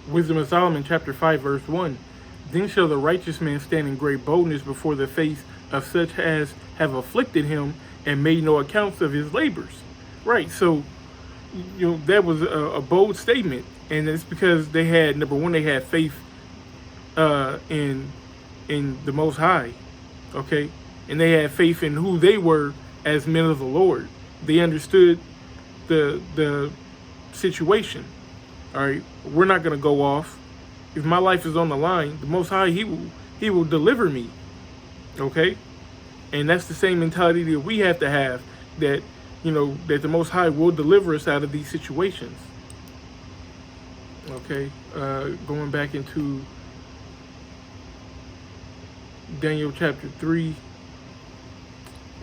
Wisdom of Solomon, chapter 5, verse 1. Then shall the righteous man stand in great boldness before the face of such as have afflicted him and made no accounts of his labors. Right, so that was a bold statement, and it's because they had, number one, they had faith in the Most High, okay, and they had faith in who they were as men of the Lord. They understood the situation. All right, we're not gonna go off. If my life is on the line, the Most High, He will deliver me. Okay, and that's the same mentality that we have to have. That that the Most High will deliver us out of these situations. Okay, going back into Daniel chapter 3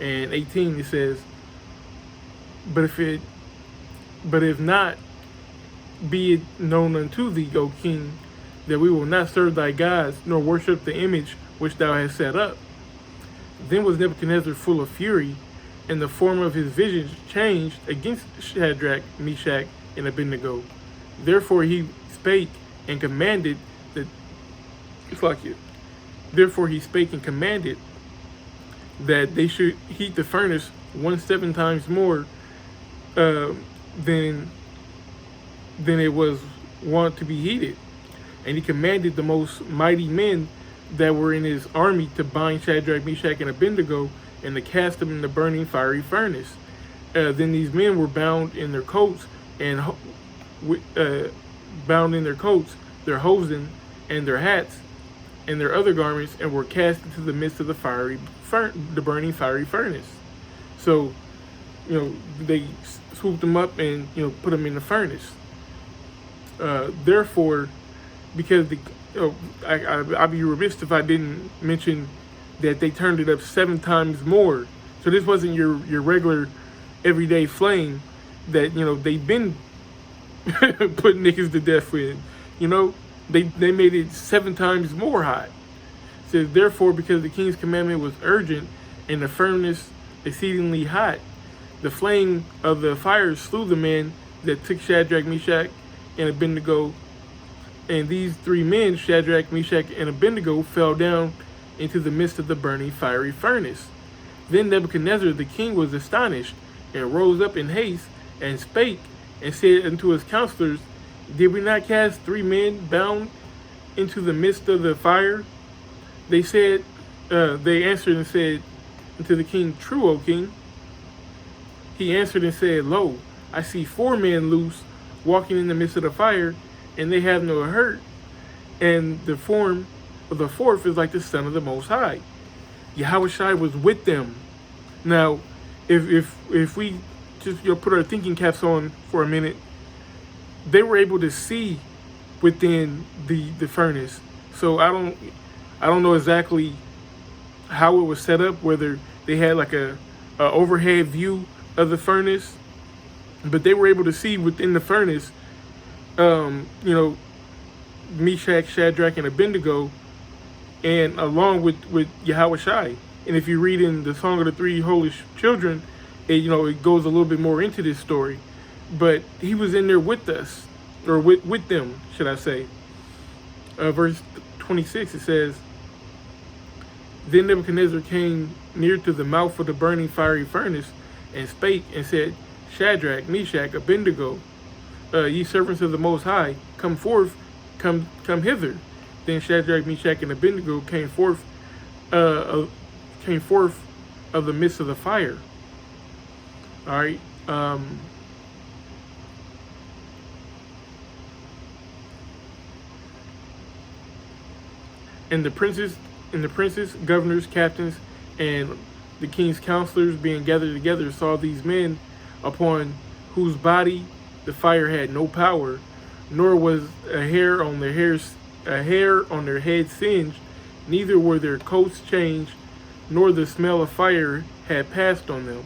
and 18, it says, But if not, be it known unto thee, O king, that we will not serve thy gods, nor worship the image which thou hast set up. Then was Nebuchadnezzar full of fury, and the form of his vision changed against Shadrach, Meshach, and Abednego. Therefore he spake and commanded that they should heat the furnace 17 times more than it was wont to be heated. And he commanded the most mighty men that were in his army to bind Shadrach, Meshach, and Abednego, and to cast them in the burning fiery furnace. Then these men were bound in their coats, their hosen, and their hats, and their other garments, and were cast into the midst of the burning fiery furnace. So, they swooped them up and put them in the furnace. Therefore, because I'd be remiss if I didn't mention that they turned it up 7 times more. So this wasn't your regular everyday flame that they've been putting niggas to death with. They made it 7 times more hot. It says, therefore, because the king's commandment was urgent and the furnace exceedingly hot, the flame of the fire slew the men that took Shadrach, Meshach, and Abednego. And these 3 men, Shadrach, Meshach, and Abednego, fell down into the midst of the burning fiery furnace. Then Nebuchadnezzar the king was astonished, and rose up in haste, and spake, and said unto his counselors, Did we not cast 3 men bound into the midst of the fire? They answered and said unto the king, True, O king. He answered and said, Lo, I see 4 men loose, walking in the midst of the fire, and they have no hurt, and the form of the 4th is like the Son of the Most High. Yahushua was with them. Now, if we just put our thinking caps on for a minute, they were able to see within the furnace. So I don't know exactly how it was set up, whether they had like a overhead view of the furnace, but they were able to see within the furnace, Meshach, Shadrach, and Abednego, and along with Yahushua. And if you read in the Song of the 3 Holy Children, it goes a little bit more into this story. But he was in there with us, or with them, should I say. Verse 26, it says, Then Nebuchadnezzar came near to the mouth of the burning fiery furnace, and spake and said, Shadrach, Meshach, Abednego, ye servants of the Most High, come forth, come hither. Then Shadrach, Meshach, and Abednego came forth of the midst of the fire. All right. And the princes, governors, captains, and the king's counselors being gathered together saw these men upon whose body the fire had no power, nor was a hair on their heads singed, neither were their coats changed, nor the smell of fire had passed on them.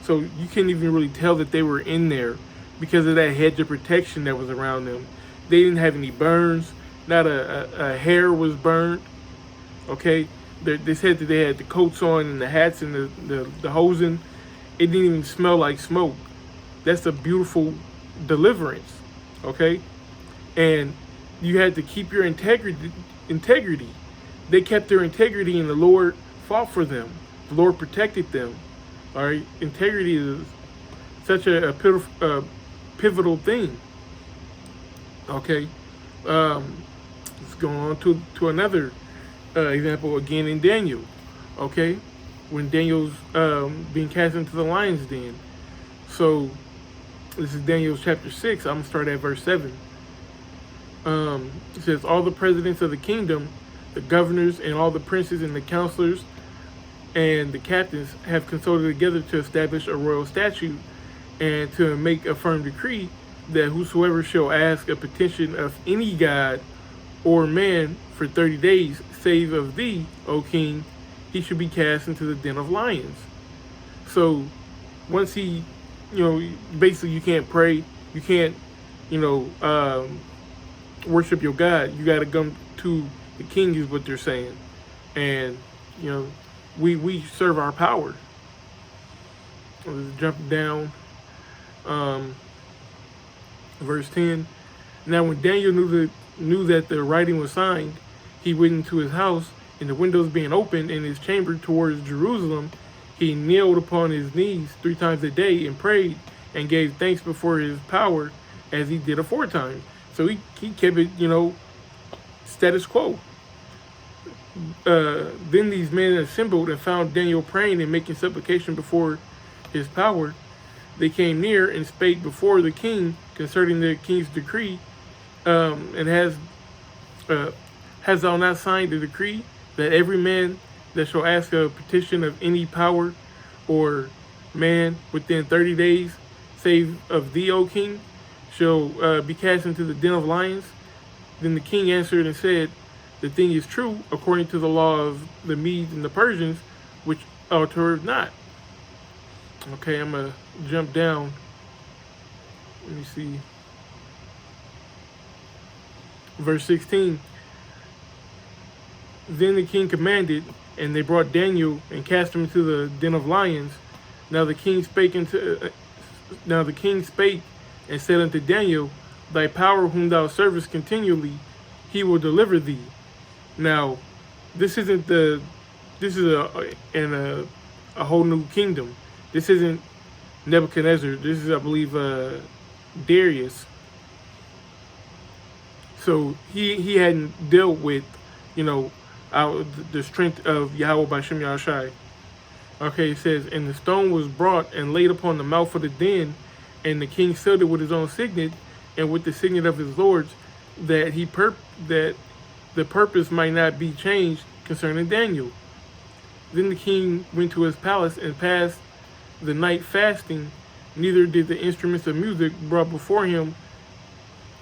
So you can't even really tell that they were in there because of that hedge of protection that was around them. They didn't have any burns, not a hair was burned. Okay, they said that they had the coats on and the hats and the hosen. It didn't even smell like smoke. That's a beautiful deliverance. Okay, and you had to keep your integrity. They kept their integrity, and the Lord fought for them. The Lord protected them. All right, integrity is such a pivotal thing. Okay, let's go on to another example again in Daniel. Okay, when Daniel's being cast into the lion's den. So this is Daniel chapter 6. I'm gonna start at verse 7. It says, all the presidents of the kingdom, the governors, and all the princes and the counselors and the captains have consulted together to establish a royal statute and to make a firm decree that whosoever shall ask a petition of any god or man for 30 days, save of thee, O king, he should be cast into the den of lions. So once he, basically you can't pray, you can't, worship your God. You got to come to the king is what they're saying. And, we serve our power. Let's jump down. Verse 10. Now when Daniel knew that the writing was signed, he went into his house, and the windows being opened in his chamber towards Jerusalem, he kneeled upon his knees 3 times a day and prayed and gave thanks before his power as he did aforetime. So he kept it, status quo. Then these men assembled and found Daniel praying and making supplication before his power. They came near and spake before the king concerning the king's decree. And has thou not signed the decree that every man that shall ask a petition of any power or man within 30 days, save of thee, O king, shall be cast into the den of lions? Then the king answered and said, the thing is true according to the law of the Medes and the Persians, which altereth not. Okay, I'm going to jump down. Let me see. Verse 16. Then the king commanded, and they brought Daniel and cast him into the den of lions. Now the king spake and said unto Daniel, thy power whom thou servest continually, he will deliver thee. Now, this is a whole new kingdom. This isn't Nebuchadnezzar. This is, I believe, Darius. So he hadn't dealt with, the strength of Yahweh by Shem Yahushai. Okay, it says, and the stone was brought and laid upon the mouth of the den, and the king sealed it with his own signet and with the signet of his lords, that that the purpose might not be changed concerning Daniel. Then the king went to his palace and passed the night fasting, neither did the instruments of music brought before him,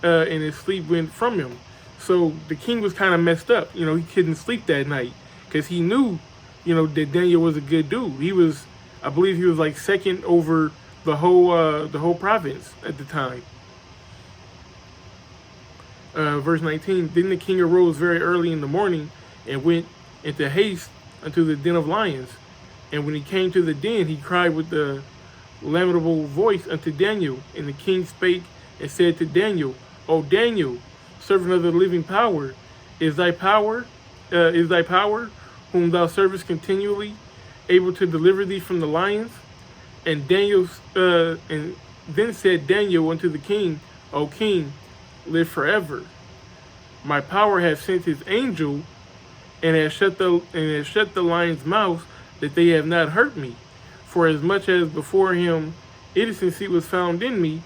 and his sleep went from him. So the king was kind of messed up. He couldn't sleep that night because he knew, that Daniel was a good dude. I believe he was like second over the whole province at the time. Verse 19, then the king arose very early in the morning and went into haste unto the den of lions. And when he came to the den, he cried with a lamentable voice unto Daniel. And the king spake and said to Daniel, O Daniel, servant of the living power, is thy power, whom thou servest continually, able to deliver thee from the lions? And then said Daniel unto the king, O king, live forever. My power hath sent his angel, and has shut the lions' mouths, that they have not hurt me. For as much as before him innocency was found in me,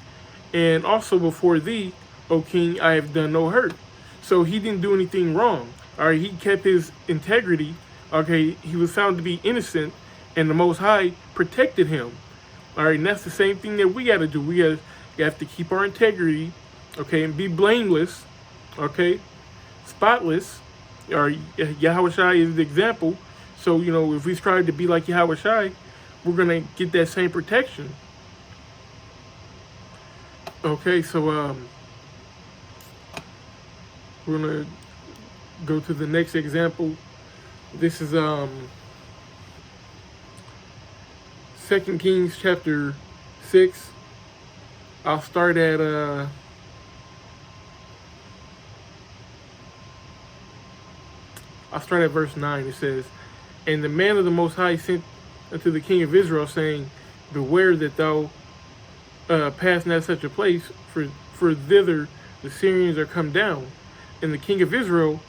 and also before thee, O king, I have done no hurt. So he didn't do anything wrong. All right, he kept his integrity. Okay, he was found to be innocent, and the Most High protected him. All right, and that's the same thing that we got to do. We have to keep our integrity, okay, and be blameless, okay, spotless. Or Yahweh Shai is the example. So, if we strive to be like Yahweh Shai, we're going to get that same protection. Okay, so we're going to go to the next example. This is 2 Kings chapter 6. I'll start at I'll start at verse 9. It says, "And the man of the Most High sent unto the king of Israel, saying, Beware that thou pass not such a place, for thither the Syrians are come down. And the king of Israel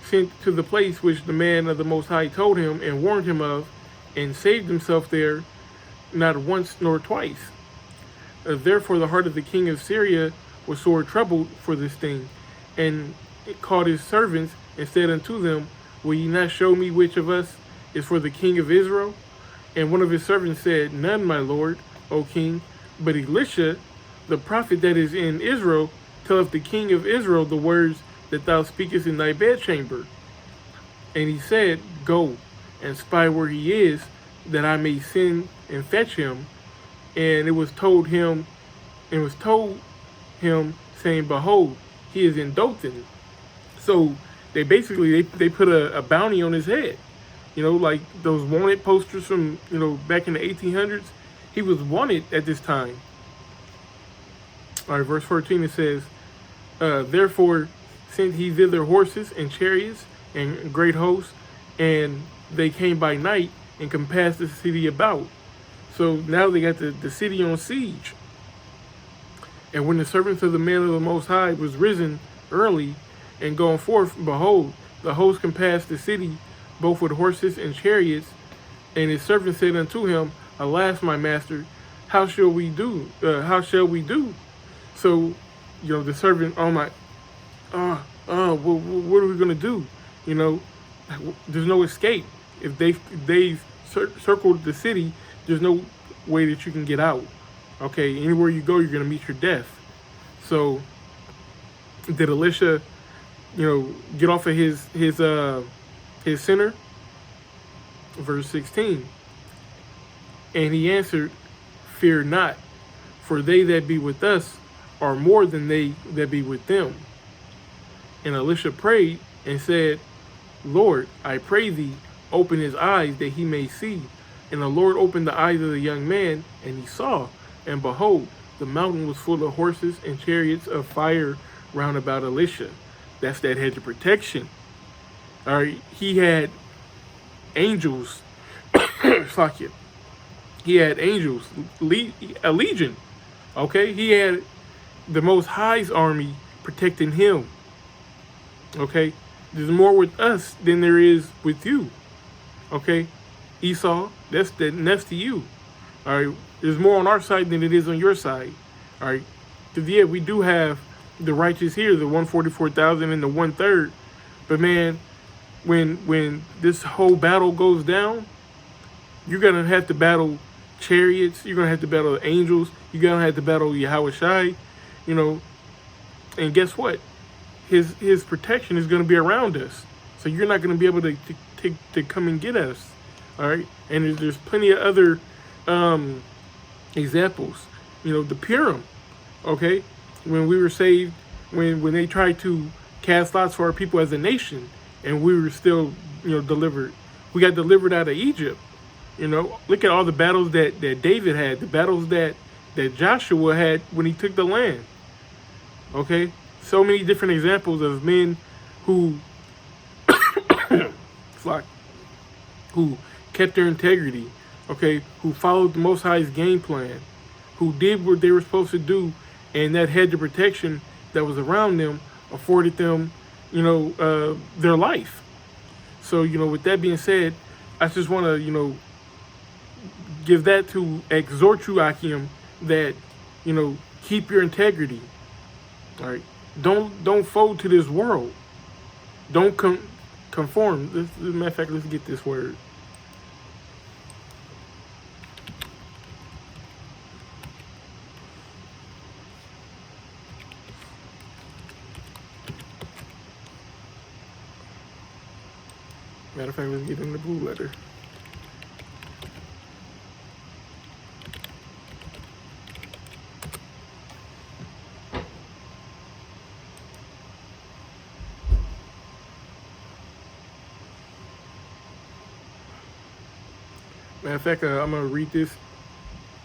sent to the place which the man of the Most High told him and warned him of, and saved himself there not once nor twice. Therefore the heart of the king of Syria was sore troubled for this thing, and it called his servants and said unto them, Will ye not show me which of us is for the king of Israel? And one of his servants said, None, my lord, O king, but Elisha, the prophet that is in Israel, telleth the king of Israel the words that thou speakest in thy bedchamber. And he said, Go and spy where he is, that I may send and fetch him. And it was told him, saying, Behold, he is in Dothan. So they basically they put a bounty on his head. You know, like those wanted posters from, back in the 1800s. He was wanted at this time. All right, verse 14, it says, Therefore sent he thither horses and chariots and great hosts, and they came by night and compassed the city about. So now they got the city on siege. And when the servants of the man of the Most High was risen early and gone forth, behold, the host compassed the city, both with horses and chariots. And his servant said unto him, Alas, my master, how shall we do? So, the servant, what are we gonna do? There's no escape. If they circled the city, there's no way that you can get out. Okay, anywhere you go, you're gonna meet your death. So, did Elisha, get off of his center? Verse 16. And he answered, Fear not, for they that be with us are more than they that be with them. And Elisha prayed and said, Lord, I pray thee, open his eyes that he may see. And the Lord opened the eyes of the young man, and he saw. And behold, the mountain was full of horses and chariots of fire round about Elisha. That's that hedge of protection. All right, he had angels. Fuck it. He had angels, a legion. Okay, he had the Most High's army protecting him. Okay, there's more with us than there is with you. Okay, Esau, that's to you. All right, there's more on our side than it is on your side. All right, because yeah, we do have the righteous here, the 144,000 and the 1/3. But man, when this whole battle goes down, you're gonna have to battle chariots. You're gonna have to battle angels. You're gonna have to battle Yahweh Shai. And guess what? His protection is gonna be around us. So you're not gonna be able to come and get us. All right. And there's plenty of other examples. The Purim. Okay, when we were saved, when they tried to cast lots for our people as a nation, and we were still delivered. We got delivered out of Egypt. Look at all the battles that David had, the battles that Joshua had when he took the land. Okay, so many different examples of men who who kept their integrity. Okay, who followed the Most High's game plan, who did what they were supposed to do, and that hedge of protection that was around them afforded them, their life. So, with that being said, I just want to, give that to exhort you, Akim, that, keep your integrity. All right. Don't fold to this world. Don't conform. As a matter of fact, let's get this word. Matter of fact, let's get in the blue letter. Matter of fact, I'm going to read this.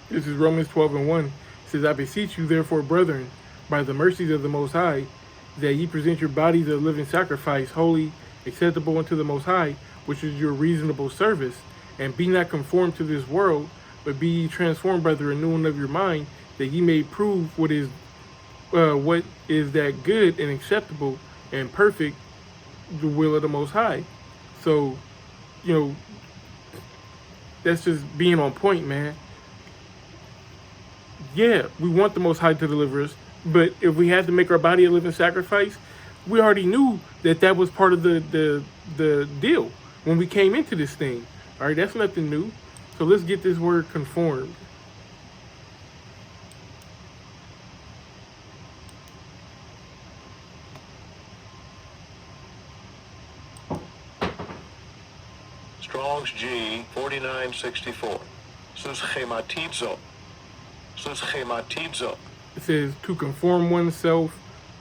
This is Romans 12:1. It says, I beseech you, therefore, brethren, by the mercies of the Most High, that ye present your bodies a living sacrifice, holy acceptable unto the Most High, which is your reasonable service. And be not conformed to this world, but be ye transformed by the renewing of your mind, that ye may prove what is that good and acceptable and perfect, the will of the Most High. So, you know, that's just being on point, man. Yeah, we want the Most High to deliver us, but if we had to make our body a living sacrifice, we already knew that that was part of the deal when we came into this thing. All right, that's nothing new. So let's get this word conformed. Strong's G 4964. Schematizo. It says to conform oneself,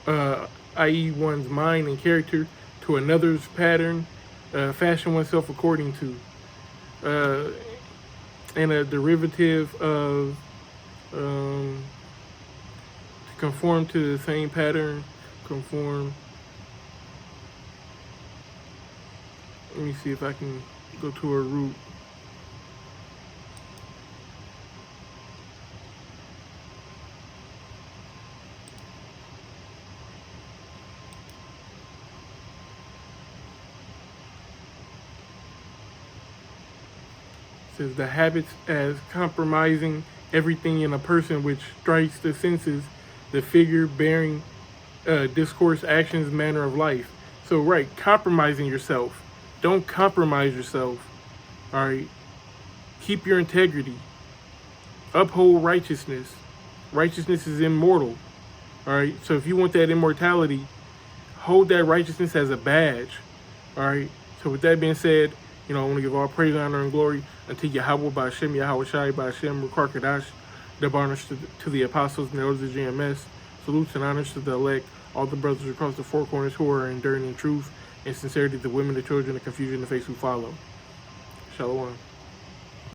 i.e. one's mind and character, to another's pattern, fashion oneself according to. And a derivative of to conform to the same pattern, conform. Let me see if I can go to a root. It says the habits as compromising everything in a person which strikes the senses, the figure, bearing, discourse, actions, manner of life. So right, compromising yourself. Don't compromise yourself. All right. Keep your integrity. Uphold righteousness. Righteousness is immortal. All right. So if you want that immortality, hold that righteousness as a badge. All right. So with that being said, I want to give all praise, honor, and glory unto Yahweh, Ba'Shem, Yahweh Shai, Ba'Shem, Rukar Kadash, double honors to the apostles and the elders of GMS, salutes and honors to the elect, all the brothers across the four corners who are enduring in truth and sincerity, the women, the children, the confusion, the face who follow. Shalom.